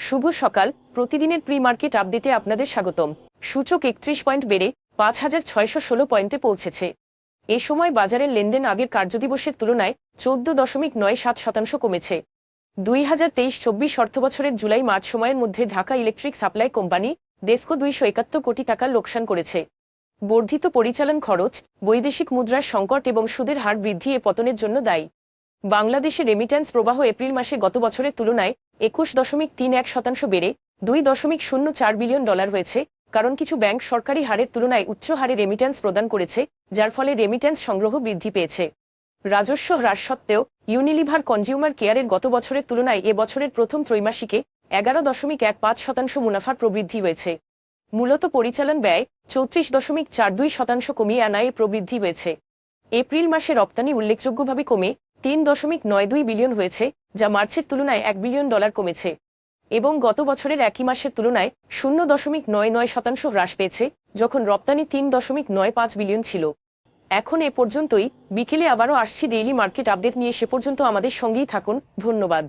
শুভ সকাল। প্রতিদিনের pre market আপডেটে আপনাদের স্বাগতম। সূচক 31 পয়েন্ট বেড়ে ৫,৬১৬ পয়েন্টে পৌঁছেছে। এ সময় বাজারের লেনদেন আগের কার্যদিবসের তুলনায় ১৪.৯৭% কমেছে। ২০২৩-২৪ অর্থবছরের জুলাই মার্চ সময়ের মধ্যে Dhaka electric supply company DESCO ২৭১ কোটি টাকার লোকসান করেছে। বর্ধিত পরিচালন খরচ, বৈদেশিক মুদ্রার সংকট এবং সুদের হার বৃদ্ধি এ পতনের জন্য দায়ী। বাংলাদেশে রেমিট্যান্স প্রবাহ এপ্রিল মাসে গত বছরের তুলনায় ২১.৩১% বেড়ে $২.০৪ বিলিয়ন হয়েছে, কারণ কিছু ব্যাংক সরকারি হারের তুলনায় উচ্চ হারে রেমিট্যান্স প্রদান করেছে, যার ফলে রেমিট্যান্স সংগ্রহ বৃদ্ধি পেয়েছে। রাজস্ব হ্রাস সত্ত্বেও ইউনিলিভার কনজিউমার কেয়ারের গত বছরের তুলনায় এ বছরের প্রথম ত্রৈমাসিকে ১১.১৫% মুনাফার প্রবৃদ্ধি হয়েছে। মূলত পরিচালন ব্যয় ৩৪.৪২% কমিয়ে আনায় প্রবৃদ্ধি হয়েছে। এপ্রিল মাসে রপ্তানি উল্লেখযোগ্যভাবে কমে ৩.৯২ বিলিয়ন হয়েছে, যা মার্চের তুলনায় $১ বিলিয়ন কমেছে এবং গত বছরের একই মাসের তুলনায় ০.৯৯% হ্রাস পেয়েছে, যখন রপ্তানি ৩.৯৫ বিলিয়ন ছিল। এখন এ পর্যন্তই। বিকেলে আবারও আসছি ডেইলি মার্কেট আপডেট নিয়ে। সে পর্যন্ত আমাদের সঙ্গেই থাকুন। ধন্যবাদ।